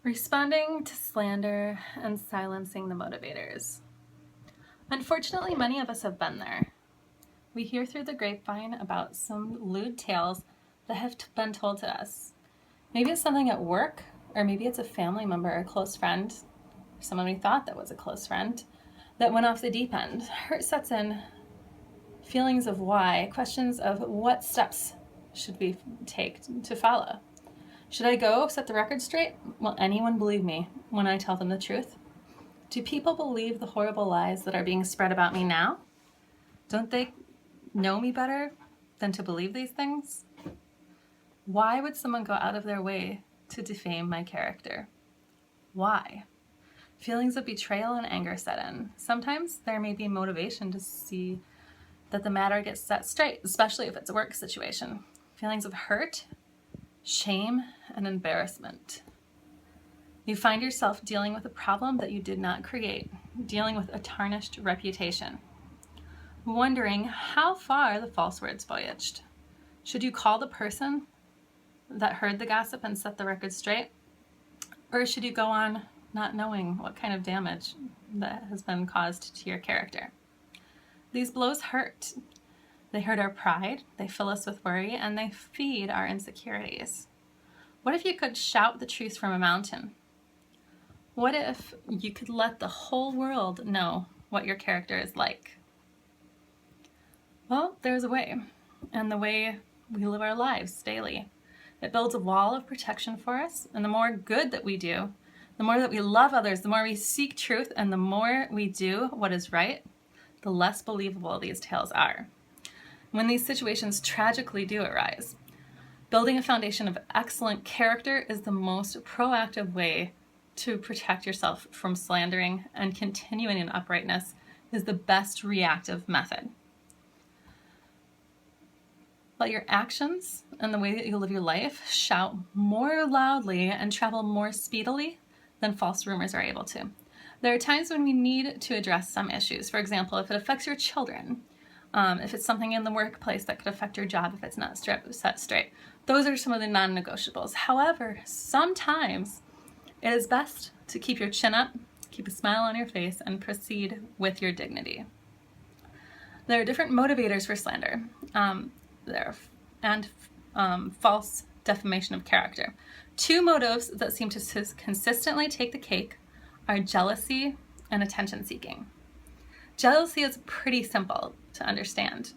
Responding to slander and silencing the motivators. Unfortunately, many of us have been there. We hear through the grapevine about some lewd tales that have been told to us. Maybe it's something at work, or maybe it's a family member or a close friend, or someone we thought that was a close friend, that went off the deep end. Hurt sets in, feelings of why, questions of what steps should we take to follow. Should I go set the record straight? Will anyone believe me when I tell them the truth? Do people believe the horrible lies that are being spread about me now? Don't they know me better than to believe these things? Why would someone go out of their way to defame my character? Why? Feelings of betrayal and anger set in. Sometimes there may be motivation to see that the matter gets set straight, especially if it's a work situation. Feelings of hurt, shame, and embarrassment. You find yourself dealing with a problem that you did not create, dealing with a tarnished reputation, wondering how far the false words voyaged. Should you call the person that heard the gossip and set the record straight? Or should you go on not knowing what kind of damage that has been caused to your character? These blows hurt. They hurt our pride, they fill us with worry, and they feed our insecurities. What if you could shout the truth from a mountain? What if you could let the whole world know what your character is like? Well, there's a way, and the way we live our lives daily. It builds a wall of protection for us, and the more good that we do, the more that we love others, the more we seek truth, and the more we do what is right, the less believable these tales are. When these situations tragically do arise, building a foundation of excellent character is the most proactive way to protect yourself from slandering, and continuing in uprightness is the best reactive method. Let your actions and the way that you live your life shout more loudly and travel more speedily than false rumors are able to. There are times when we need to address some issues. For example, if it affects your children, if it's something in the workplace that could affect your job if it's not set straight. Those are some of the non-negotiables. However, sometimes it is best to keep your chin up, keep a smile on your face, and proceed with your dignity. There are different motivators for slander and false defamation of character. Two motives that seem to consistently take the cake are jealousy and attention seeking. Jealousy is pretty simple to understand.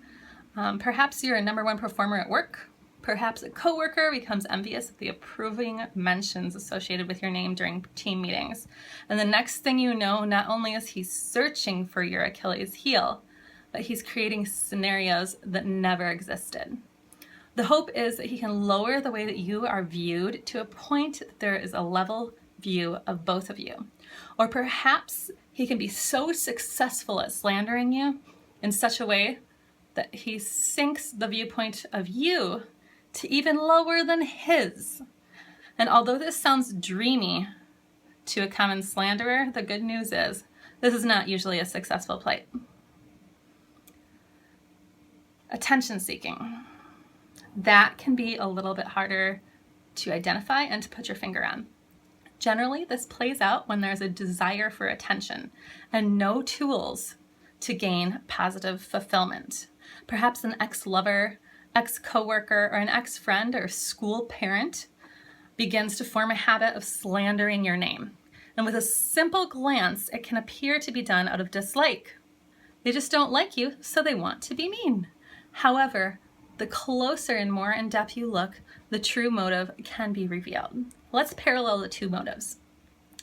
Perhaps you're a number one performer at work. Perhaps a coworker becomes envious of the approving mentions associated with your name during team meetings. And the next thing you know, not only is he searching for your Achilles heel, but he's creating scenarios that never existed. The hope is that he can lower the way that you are viewed to a point that there is a level view of both of you. Or perhaps he can be so successful at slandering you in such a way that he sinks the viewpoint of you to even lower than his. And although this sounds dreamy to a common slanderer, the good news is this is not usually a successful plight. Attention seeking. That can be a little bit harder to identify and to put your finger on. Generally, this plays out when there's a desire for attention and no tools to gain positive fulfillment. Perhaps an ex-lover, ex-coworker, or an ex-friend or school parent begins to form a habit of slandering your name. And with a simple glance, it can appear to be done out of dislike. They just don't like you, so they want to be mean. However, the closer and more in-depth you look, the true motive can be revealed. Let's parallel the two motives.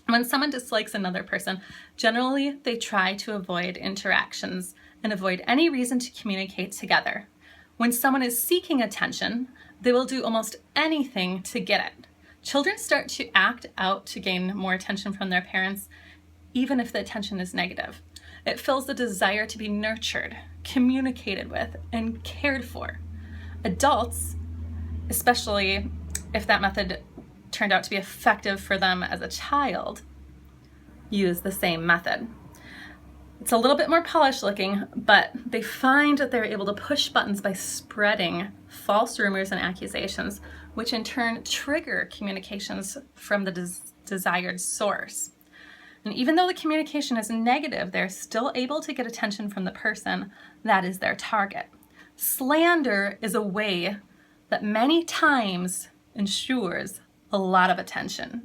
When someone dislikes another person, generally they try to avoid interactions and avoid any reason to communicate together. When someone is seeking attention, they will do almost anything to get it. Children start to act out to gain more attention from their parents, even if the attention is negative. It fills the desire to be nurtured, communicated with, and cared for. Adults, especially if that method turned out to be effective for them as a child, use the same method. It's a little bit more polished looking, but they find that they're able to push buttons by spreading false rumors and accusations which in turn trigger communications from the desired source. And even though the communication is negative, they're still able to get attention from the person that is their target. Slander is a way that many times ensures a lot of attention.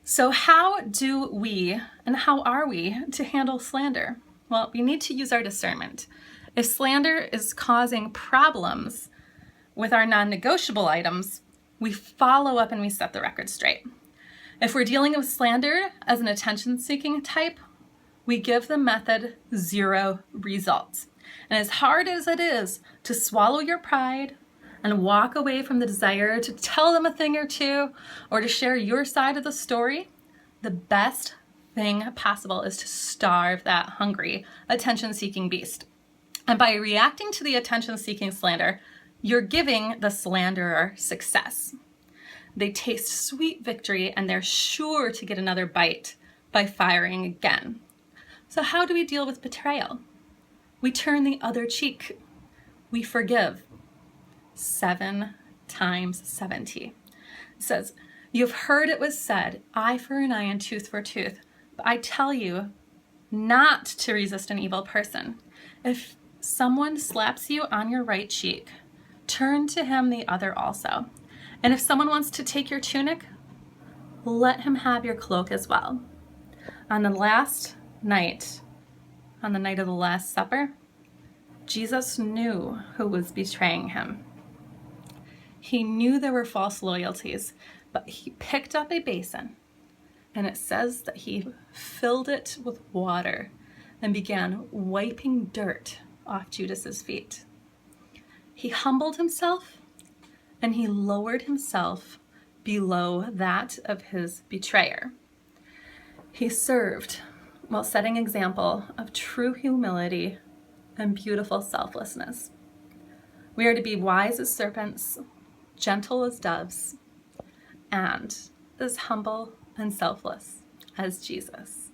So how do we and how are we to handle slander? Well, we need to use our discernment. If slander is causing problems with our non-negotiable items, we follow up and we set the record straight. If we're dealing with slander as an attention-seeking type, we give the method 0 results. And as hard as it is to swallow your pride and walk away from the desire to tell them a thing or two or to share your side of the story, the best thing possible is to starve that hungry, attention-seeking beast. And by reacting to the attention-seeking slander, you're giving the slanderer success. They taste sweet victory and they're sure to get another bite by firing again. So how do we deal with betrayal? We turn the other cheek. We forgive 7 times 70. It says, "You've heard it was said, eye for an eye and tooth for tooth. But I tell you not to resist an evil person. If someone slaps you on your right cheek, turn to him the other also. And if someone wants to take your tunic, let him have your cloak as well." On the night of the Last Supper, Jesus knew who was betraying him. He knew there were false loyalties, but he picked up a basin, and it says that he filled it with water and began wiping dirt off Judas's feet. He humbled himself and he lowered himself below that of his betrayer. He served while setting an example of true humility and beautiful selflessness. We are to be wise as serpents, gentle as doves, and as humble and selfless as Jesus.